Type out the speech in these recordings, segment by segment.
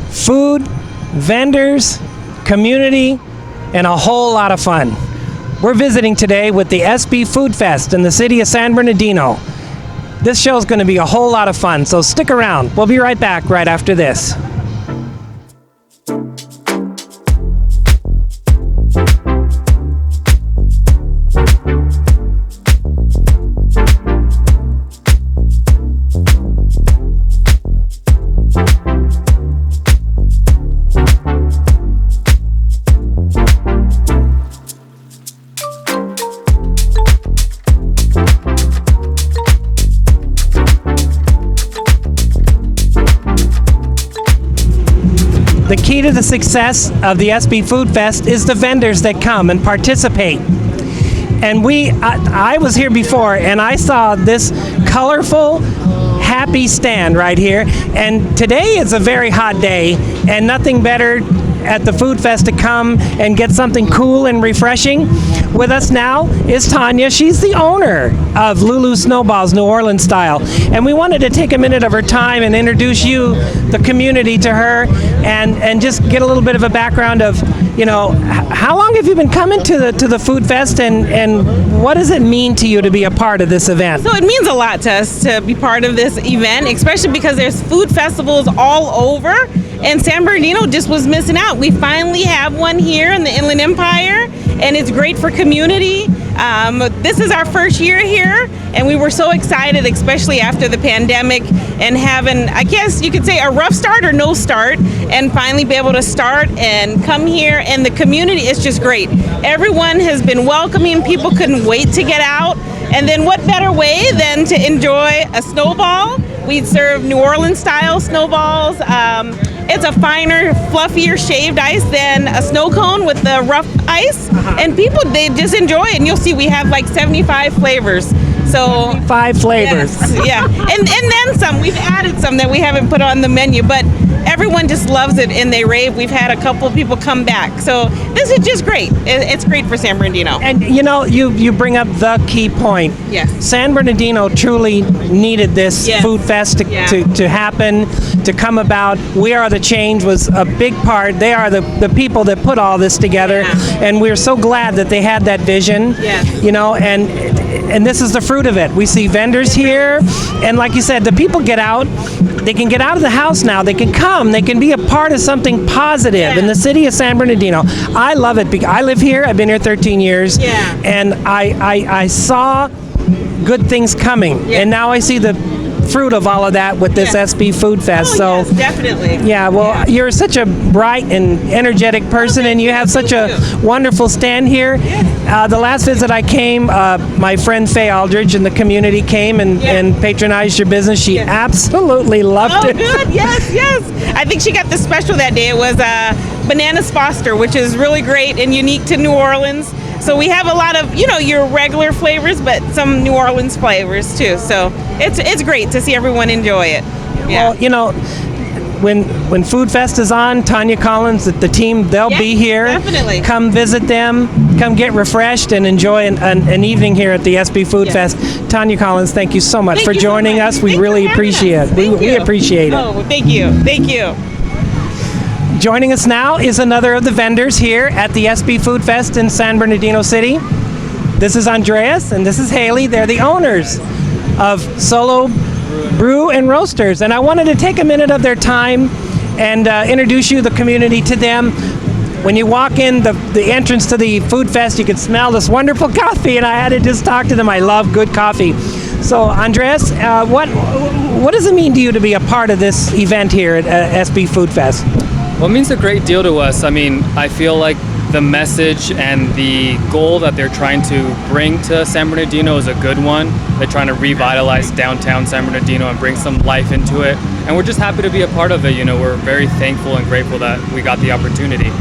Food, vendors, community, and a whole lot of fun. We're visiting today with the SB Food Fest in the city of San Bernardino. This show is going to be a whole lot of fun, so stick around. We'll be right back right after this. The key to the success of the SB Food Fest is the vendors that come and participate. And I was here before and I saw this colorful, happy stand right here. And today is a very hot day and nothing better at the Food Fest to come and get something cool and refreshing. With us now is Tanya. She's the owner of Lulu Snowballs, New Orleans style. And we wanted to take a minute of her time and introduce you, the community, to her and just get a little bit of a background of, you know, how long have you been coming to the Food Fest and what does it mean to you to be a part of this event? So it means a lot to us to be part of this event, especially because there's food festivals all over. And San Bernardino just was missing out. We finally have one here in the Inland Empire, and it's great for community. This is our first year here, and we were so excited, especially after the pandemic, and having, I guess you could say, a rough start or no start, and finally be able to start and come here. And the community is just great. Everyone has been welcoming. People couldn't wait to get out. And then what better way than to enjoy a snowball? We serve New Orleans style snowballs. It's a finer, fluffier shaved ice than a snow cone with the rough ice. And people, they just enjoy it. And you'll see we have like 75 flavors. So 5 flavors. Yes, yeah. And then some. We've added some that we haven't put on the menu, but everyone just loves it and they rave. We've had a couple of people come back. So this is just great. It's great for San Bernardino. And you know, you bring up the key point. Yes. San Bernardino truly needed this Food Fest to happen, to come about. We Are the Change was a big part. They are the people that put all this together. And we're so glad that they had that vision. Yes. You know, and this is the fruit of it. We see vendors here, and like you said, the people get out. They can get out of the house now. They can come. They can be a part of something positive in the city of San Bernardino. I love it because I live here. I've been here 13 years, and I saw good things coming, and now I see the fruit of all of that with this SB Food Fest. Yes, definitely. Yeah, well, you're such a bright and energetic person, and you have such a wonderful stand here. The last visit I came, my friend Faye Aldridge in the community came and patronized your business. She absolutely loved it. Oh, good. Yes. I think she got the special that day. It was Bananas Foster, which is really great and unique to New Orleans. So we have a lot of, you know, your regular flavors, but some New Orleans flavors too. So it's great to see everyone enjoy it. Yeah. Well, you know, when Food Fest is on, Tanya Collins, the team, they'll be here. Definitely. Come visit them, come get refreshed and enjoy an evening here at the SB Food Fest. Tanya Collins, thank you so much for joining us. We really appreciate it. We appreciate it. Oh, thank you. Thank you. Joining us now is another of the vendors here at the SB Food Fest in San Bernardino City. This is Andreas and this is Haley. They're the owners of Solo Brew and Roasters. And I wanted to take a minute of their time and introduce you, the community, to them. When you walk in the entrance to the Food Fest, you can smell this wonderful coffee, and I had to just talk to them. I love good coffee. So, Andres, what does it mean to you to be a part of this event here at SB Food Fest? Well, it means a great deal to us. I mean, I feel like the message and the goal that they're trying to bring to San Bernardino is a good one. They're trying to revitalize downtown San Bernardino and bring some life into it. And we're just happy to be a part of it. You know, we're very thankful and grateful that we got the opportunity.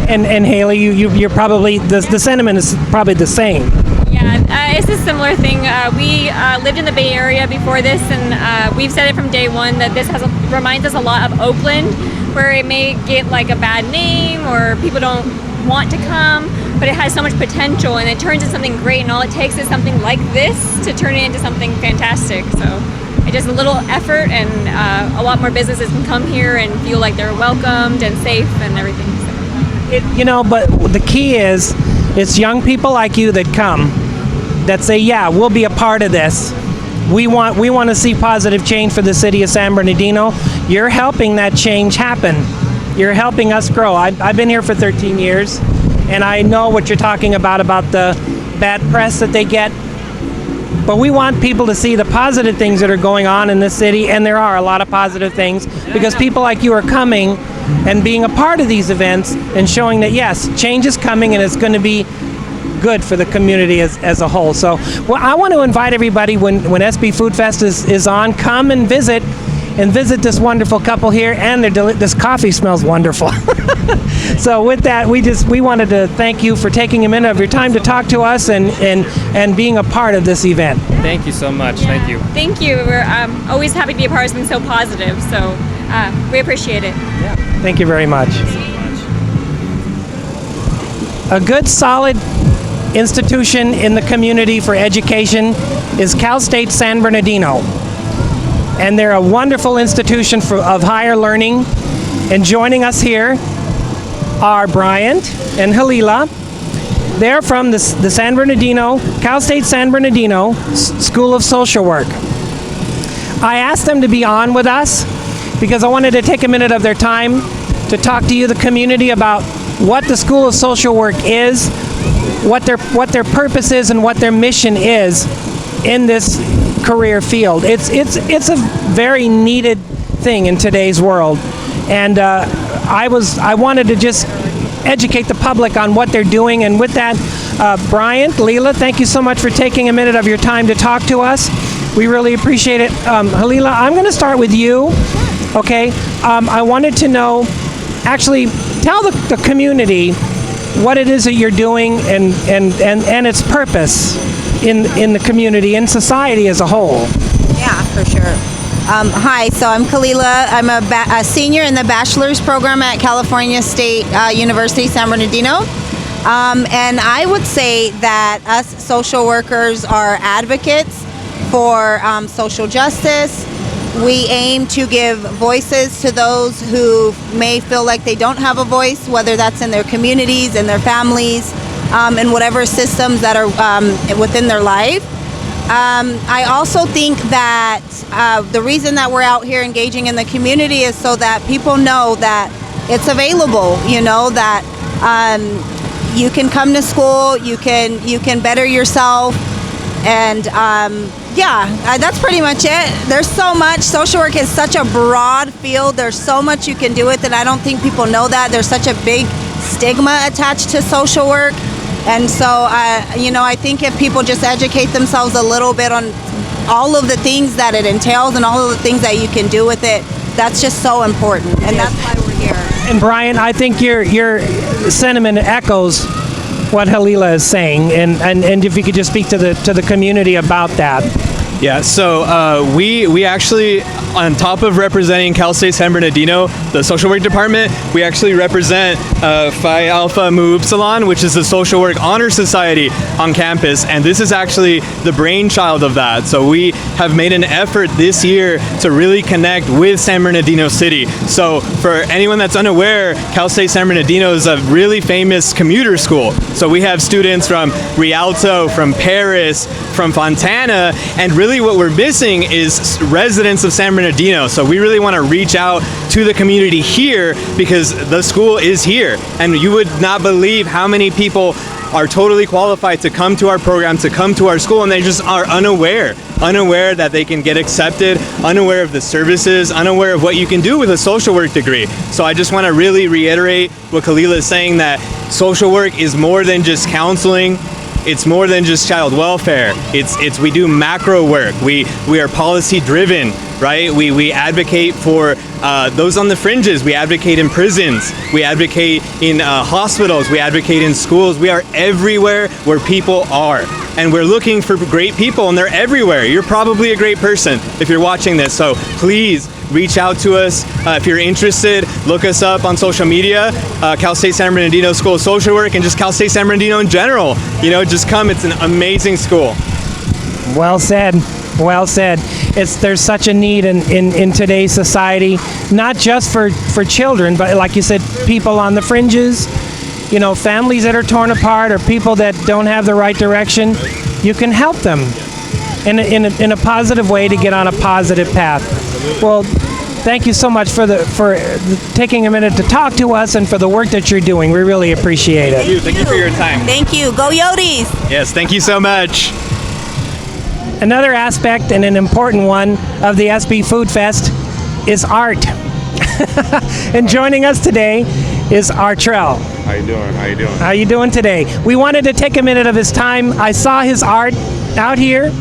And Haley, you're probably, the sentiment is probably the same. Yeah, it's a similar thing. We lived in the Bay Area before this, and we've said it from day one that this reminds us a lot of Oakland, where it may get like a bad name or people don't want to come, but it has so much potential, and it turns into something great, and all it takes is something like this to turn it into something fantastic. So it just a little effort, and a lot more businesses can come here and feel like they're welcomed and safe and everything. So. But the key is, it's young people like you that come, that say, yeah, we'll be a part of this. We want to see positive change for the city of San Bernardino. You're helping that change happen. You're helping us grow. I've been here for 13 years, and I know what you're talking about the bad press that they get. But we want people to see the positive things that are going on in this city, and there are a lot of positive things, because people like you are coming and being a part of these events and showing that, yes, change is coming and it's going to be good for the community as a whole. So I want to invite everybody, when SB Food Fest is on, come and visit this wonderful couple here, and this coffee smells wonderful. So with that, we wanted to thank you for taking a minute of your time to talk to us and being a part of this event. Thank you so much. Yeah. Thank you. Thank you. We're always happy to be a part of something so positive. So we appreciate it. Yeah. Thank you very much. A good, solid institution in the community for education is Cal State San Bernardino. And they're a wonderful institution of higher learning. And joining us here are Bryant and Halila. They're from the San Bernardino, Cal State San Bernardino School of Social Work. I asked them to be on with us because I wanted to take a minute of their time to talk to you, the community, about what the School of Social Work is, what their purpose is, and what their mission is in this career field. It's a very needed thing in today's world, and I wanted to just educate the public on what they're doing. And with that, Bryant, Leela, thank you so much for taking a minute of your time to talk to us. We really appreciate it. Halila, I'm going to start with you. Okay, I wanted to know, actually, tell the community what it is that you're doing and its purpose in the community and society as a whole. Yeah, for sure. Hi, so I'm Kalila. I'm a senior in the bachelor's program at California State University, San Bernardino. And I would say that us social workers are advocates for social justice. We aim to give voices to those who may feel like they don't have a voice, whether that's in their communities, in their families, in whatever systems that are within their life. I also think that the reason that we're out here engaging in the community is so that people know that it's available, that you can come to school, you can better yourself, and that's pretty much it. There's so much. Social work is such a broad field. There's so much you can do with it. I don't think people know that. There's such a big stigma attached to social work. And so, I think if people just educate themselves a little bit on all of the things that it entails and all of the things that you can do with it, that's just so important. And that's why we're here. And Brian, I think your sentiment echoes what Halila is saying, and if you could just speak to the community about that. Yeah, so we actually, on top of representing Cal State San Bernardino, the social work department, we actually represent Phi Alpha Mu Upsilon, which is the social work honor society on campus, and this is actually the brainchild of that. So we have made an effort this year to really connect with San Bernardino City. So for anyone that's unaware, Cal State San Bernardino is a really famous commuter school. So we have students from Rialto, from Paris, from Fontana, and really what we're missing is residents of San Bernardino. So we really want to reach out to the community here because the school is here, and you would not believe how many people are totally qualified to come to our program, to come to our school, and they just are unaware that they can get accepted, unaware of the services, unaware of what you can do with a social work degree. So I just want to really reiterate what Kalila is saying, that social work is more than just counseling. It's more than just child welfare. It's we do macro work. We are policy driven, right? We advocate for those on the fringes. We advocate in prisons. We advocate in hospitals. We advocate in schools. We are everywhere where people are. And we're looking for great people, and they're everywhere. You're probably a great person if you're watching this. So please reach out to us. If you're interested, look us up on social media, Cal State San Bernardino School of Social Work, and just Cal State San Bernardino in general. Just come. It's an amazing school. Well said. Well said. There's such a need in today's society, not just for children, but like you said, people on the fringes, families that are torn apart or people that don't have the right direction. You can help them in a positive way to get on a positive path. Well, thank you so much for taking a minute to talk to us and for the work that you're doing. We really appreciate it. Thank you for your time. Thank you. Go Yodis! Yes, thank you so much. Another aspect and an important one of the SB Food Fest is art. And joining us today is Artrell. How you doing? How you doing today? We wanted to take a minute of his time. I saw his art out here.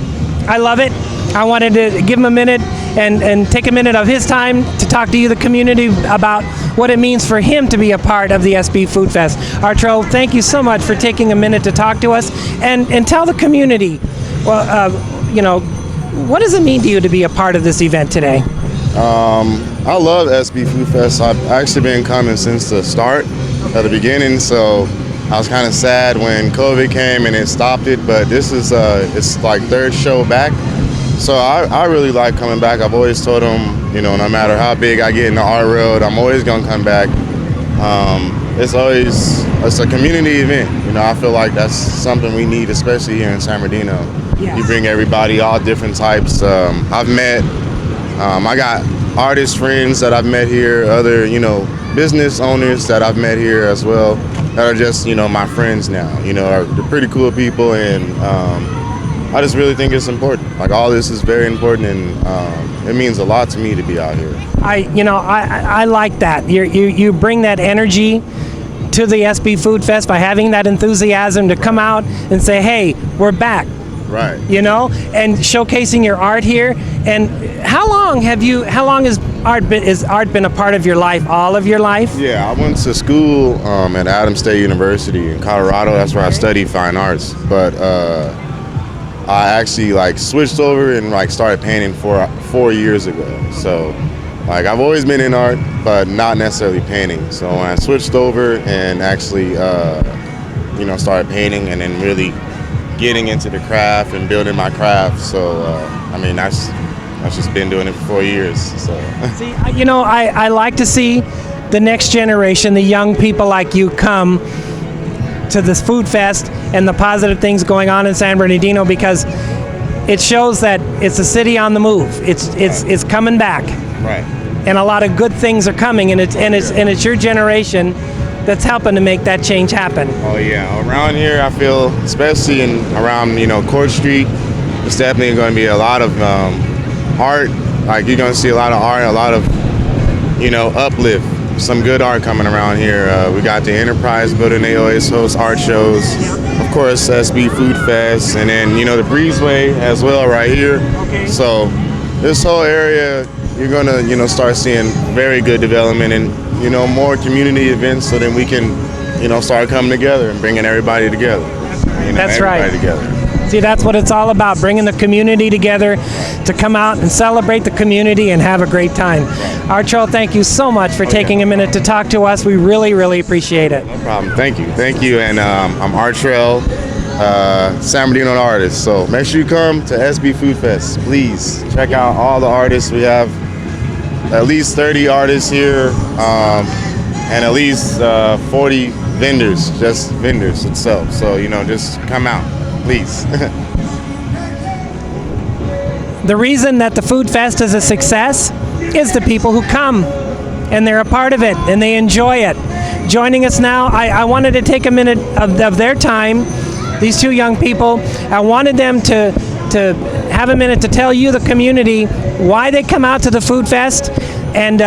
I love it. I wanted to give him a minute and take a minute of his time to talk to you, the community, about what it means for him to be a part of the SB Food Fest. Artrell, thank you so much for taking a minute to talk to us and tell the community, what does it mean to you to be a part of this event today? I love SB Food Fest. I've actually been coming since the start, at the beginning, so I was kind of sad when COVID came and it stopped it, but this is it's like third show back. So I really like coming back. I've always told them, no matter how big I get in the art world, I'm always gonna come back. It's a community event. I feel like that's something we need, especially here in San Bernardino. Yes. You bring everybody, all different types. I got artist friends that I've met here, other, business owners that I've met here as well, that are just, my friends now, they're pretty cool people, and I just really think it's important. Like, all this is very important, and it means a lot to me to be out here. I like that. You bring that energy to the SB Food Fest by having that enthusiasm to come out and say, hey, we're back. Right. And showcasing your art here. And how long has art been a part of your life? All of your life? Yeah, I went to school at Adams State University in Colorado. That's where I studied fine arts. But I actually switched over and started painting 4 years ago. So I've always been in art, but not necessarily painting. So when I switched over and actually started painting and then really getting into the craft and building my craft. So, I've just been doing it for 4 years. So. See, I like to see the next generation, the young people like you, come to this food fest and the positive things going on in San Bernardino, because it shows that it's a city on the move. It's coming back. Right. And a lot of good things are coming, and it's your generation that's helping to make that change happen. Oh yeah, around here I feel, especially around Court Street, it's definitely going to be a lot of art. You're going to see a lot of art, a lot of uplift. Some good art coming around here. We got the Enterprise building. They always host art shows. Of course, SB Food Fest, and then the Breezeway as well right here. Okay. So this whole area, you're going to start seeing very good development and more community events, so then we can start coming together and bringing everybody together. That's right. Together. See, that's what it's all about, bringing the community together to come out and celebrate the community and have a great time. Artrell, thank you so much for taking a minute to talk to us. We really, really appreciate it. No problem. Thank you. And I'm Artrell, San Bernardino artist. So make sure you come to SB Food Fest. Please check out all the artists. We have at least 30 artists here, and at least 40 vendors, just vendors itself. So, just come out, please. The reason that the Food Fest is a success is the people who come, and they're a part of it, and they enjoy it. Joining us now, I wanted to take a minute of their time, these two young people. I wanted them to have a minute to tell you, the community, why they come out to the Food Fest and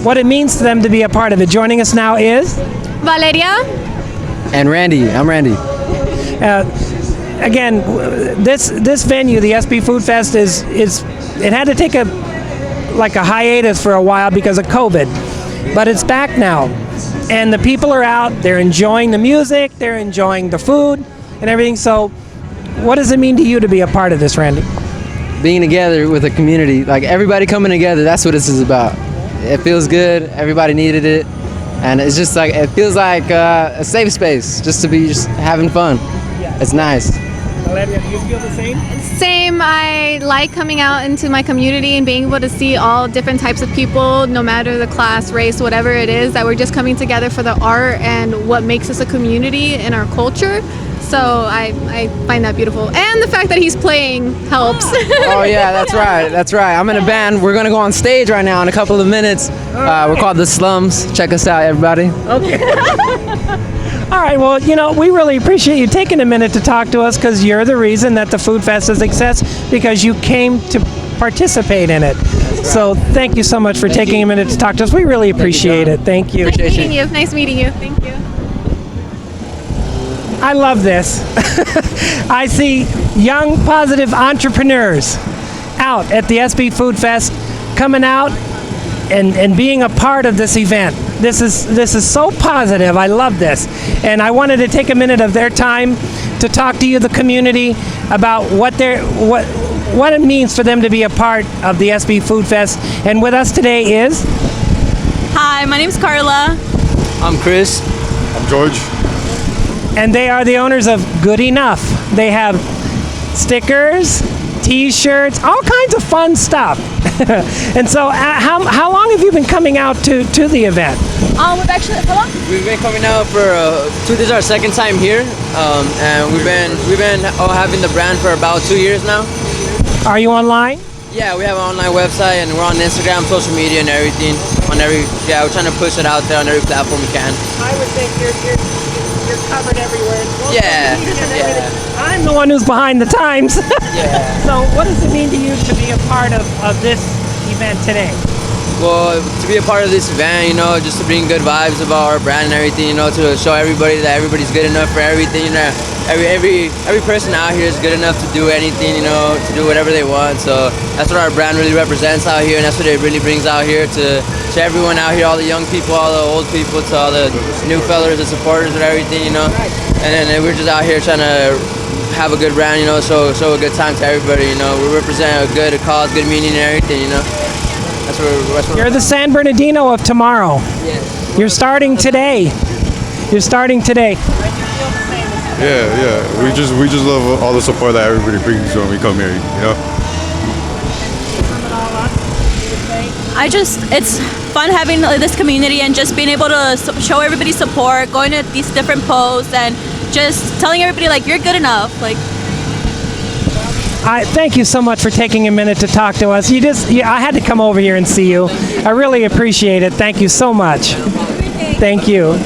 what it means to them to be a part of it. Joining us now is Valeria and Randy. I'm Randy. Again, this venue, the SB Food Fest, is it had to take a hiatus for a while because of COVID, but it's back now, and the people are out. They're enjoying the music, they're enjoying the food and everything. So what does it mean to you to be a part of this, Randy? being together with a community, like everybody coming together. That's what this is about. It feels good. Everybody needed it, and it's just like it feels like a safe space just to be just having fun. It's nice. Valeria, do you feel the same? Same. I like coming out into my community and being able to see all different types of people, no matter the class, race, whatever it is, that we're just coming together for the art and what makes us a community in our culture. So I find that beautiful. And the fact that he's playing helps. Oh yeah, that's right. That's right. I'm in a band. We're gonna go on stage right now in a couple of minutes. We're called The Slums. Check us out, everybody. All right, well, we really appreciate you taking a minute to talk to us because you're the reason that the Food Fest is a success because you came to participate in it. So thank you so much for taking a minute to talk to us. We really appreciate it. Thank you. Nice meeting you. Nice meeting you. Thank you. I love this. I see young, positive entrepreneurs out at the SB Food Fest coming out and being a part of this event. This is so positive. I love this. And I wanted to take a minute of their time to talk to you, the community, about what it means for them to be a part of the SB Food Fest. And with us today is... Hi, my name's Carla. I'm Chris. I'm George. And they are the owners of Good Enough. They have stickers, T-shirts, all kinds of fun stuff. And so, how long have you been coming out to the event? We've been coming out for this is our second time here, and we've been having the brand for about 2 years now. Are you online? Yeah, we have an online website and we're on Instagram, social media, and everything. We're trying to push it out there on every platform we can. I would think you're covered everywhere. Yeah. I'm the one who's behind the times. Yeah. So what does it mean to you to be a part of this event today? Well, to be a part of this event, just to bring good vibes about our brand and everything, to show everybody that everybody's good enough for everything, every person out here is good enough to do anything, to do whatever they want. So that's what our brand really represents out here, and that's what it really brings out here to everyone out here, all the young people, all the old people, to all the new fellers, the supporters and everything, And then we're just out here trying to have a good brand, show a good time to everybody, We represent a good cause, good meaning and everything, That's what You're the San Bernardino of tomorrow. Yes. You're starting today. Yeah. We just love all the support that everybody brings when we come here, It's fun having this community and just being able to show everybody support, going to these different posts and just telling everybody you're good enough. I thank you so much for taking a minute to talk to us. I had to come over here and see you. I really appreciate it. Thank you so much. Thank you.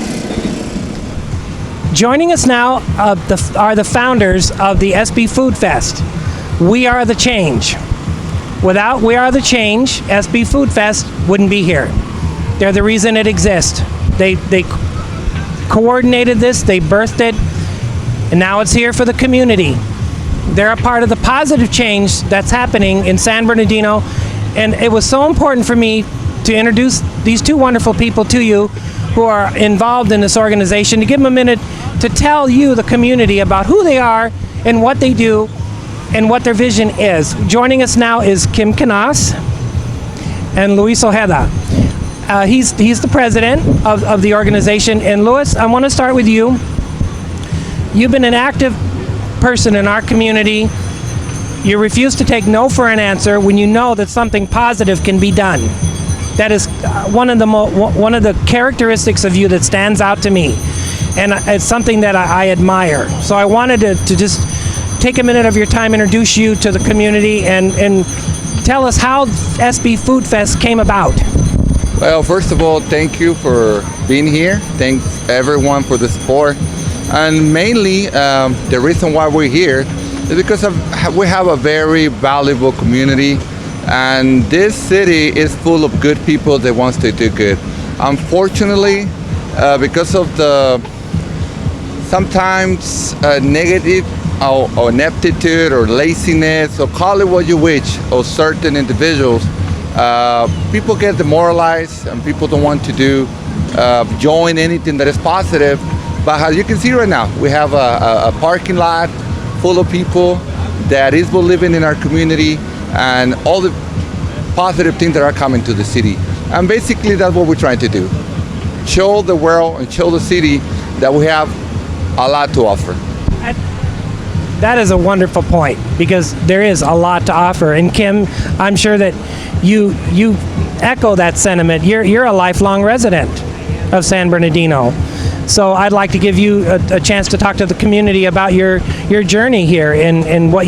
Joining us now are the founders of the SB Food Fest. We Are the Change. Without We Are the Change, SB Food Fest wouldn't be here. They're the reason it exists. They coordinated this, they birthed it, and now it's here for the community. They're a part of the positive change that's happening in San Bernardino, and it was so important for me to introduce these two wonderful people to you who are involved in this organization, to give them a minute to tell you, the community, about who they are and what they do and what their vision is. Joining us now is Kim Canas and Luis Ojeda. He's the president of the organization. And Luis, I want to start with you. You've been an active person in our community. You refuse to take no for an answer when you know that something positive can be done. That is one of the characteristics of you that stands out to me, and it's something that I admire. So I wanted to just take a minute of your time, introduce you to the community, and tell us how SB Food Fest came about. Well, first of all, thank you for being here. Thanks everyone for the support. And mainly, the reason why we're here is because we have a very valuable community, and this city is full of good people that wants to do good. Unfortunately, because of the sometimes negative or ineptitude or laziness, or call it what you wish, of certain individuals, people get demoralized and people don't want to join anything that is positive. But as you can see right now, we have a parking lot full of people that is believing in our community, and all the positive things that are coming to the city. And basically that's what we're trying to do. Show the world and show the city that we have a lot to offer. That is a wonderful point, because there is a lot to offer. And Kim, I'm sure that you echo that sentiment. You're a lifelong resident of San Bernardino. So I'd like to give you a chance to talk to the community about your journey here and what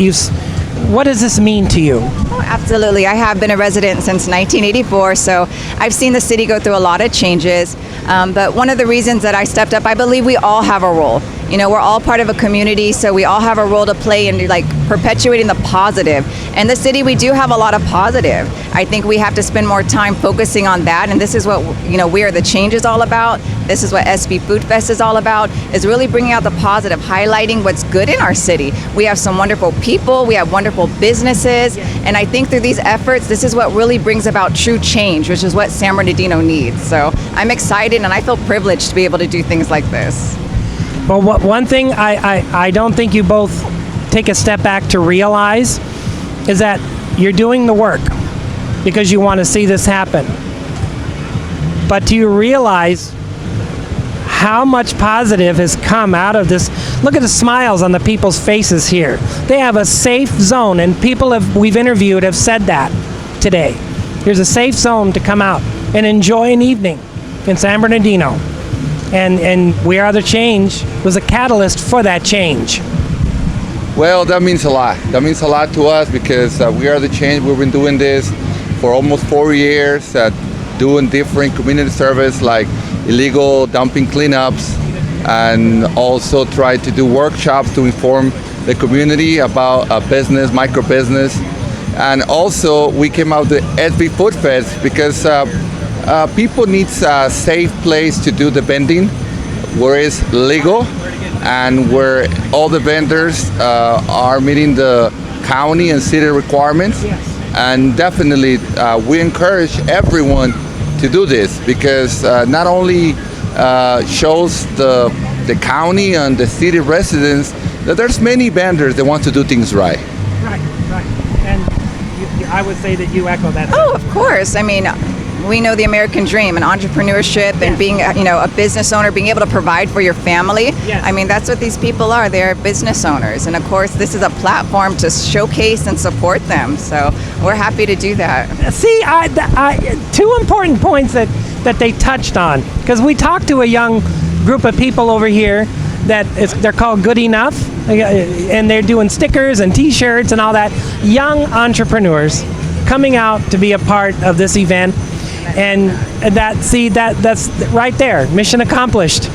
does this mean to you? Oh, absolutely. I have been a resident since 1984, so I've seen the city go through a lot of changes. But one of the reasons that I stepped up, I believe we all have a role. You know, we're all part of a community, so we all have a role to play in like perpetuating the positive. And the city, we do have a lot of positive. I think we have to spend more time focusing on that, and this is what, you know, We Are the Change is all about. This is what SB Food Fest is all about, is really bringing out the positive, highlighting what's good in our city. We have some wonderful people, we have wonderful businesses, and I think through these efforts, this is what really brings about true change, which is what San Bernardino needs. So I'm excited and I feel privileged to be able to do things like this. Well, one thing I don't think you both take a step back to realize is that you're doing the work because you want to see this happen. But do you realize how much positive has come out of this? Look at the smiles on the people's faces here. They have a safe zone, and people we've interviewed have said that today. Here's a safe zone to come out and enjoy an evening in San Bernardino. And We Are the Change was a catalyst for that change. Well, that means a lot. That means a lot to us because We Are the Change. We've been doing this for almost 4 years, doing different community service like illegal dumping cleanups, and also try to do workshops to inform the community about business, micro business. And also we came out with the SB Food Fest because people need a safe place to do the vending where it's legal and where all the vendors are meeting the county and city requirements. And definitely we encourage everyone to do this because not only shows the county and the city residents that there's many vendors that want to do things right. Right. And I would say that you echo that. Oh, of course. I mean, we know the American dream and entrepreneurship and being, you know, a business owner, being able to provide for your family. Yes. I mean, that's what these people are. They're business owners. And of course, this is a platform to showcase and support them. So we're happy to do that. See, two important points that they touched on, because we talked to a young group of people over here they're called Good Enough, and they're doing stickers and t-shirts and all that. Young entrepreneurs coming out to be a part of this event. And that's right there, mission accomplished.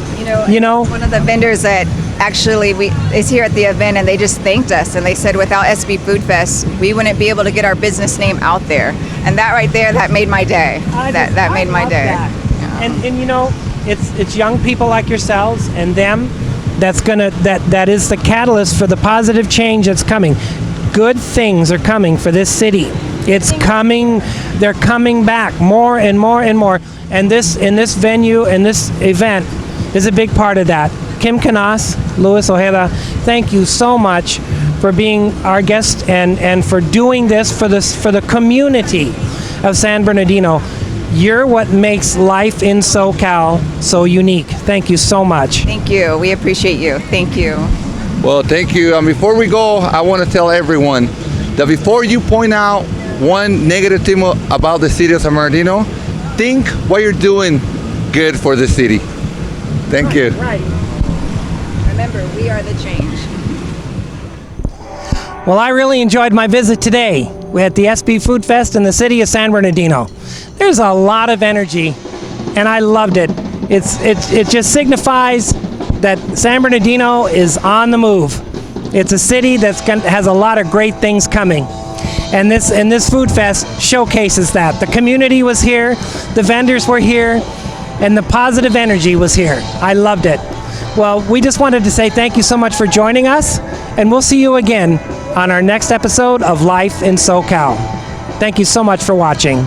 You know, one of the vendors that actually is here at the event, and they just thanked us, and they said without SB Food Fest, we wouldn't be able to get our business name out there. And that right there, that made my day. That made my day. Yeah. And you know, it's young people like yourselves and them that is the catalyst for the positive change that's coming. Good things are coming for this city. It's coming. They're coming back more and more and more. And this venue and this event is a big part of that. Kim Canas, Luis Ojeda, thank you so much for being our guest and for doing this for the community of San Bernardino. You're what makes life in SoCal so unique. Thank you so much. Thank you. We appreciate you. Thank you. Well, thank you. Before we go, I want to tell everyone that before you point out one negative thing about the city of San Bernardino, think what you're doing good for the city. Thank you. Right. Remember, we are the change. Well, I really enjoyed my visit today. We're at the SB Food Fest in the city of San Bernardino. There's a lot of energy, and I loved it. It just signifies that San Bernardino is on the move. It's a city that has a lot of great things coming. And this Food Fest showcases that. The community was here, the vendors were here, and the positive energy was here. I loved it. Well, we just wanted to say thank you so much for joining us, and we'll see you again on our next episode of Life in SoCal. Thank you so much for watching.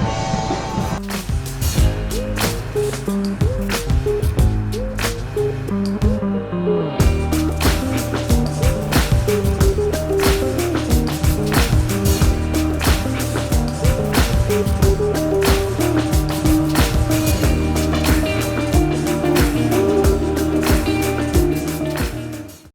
you.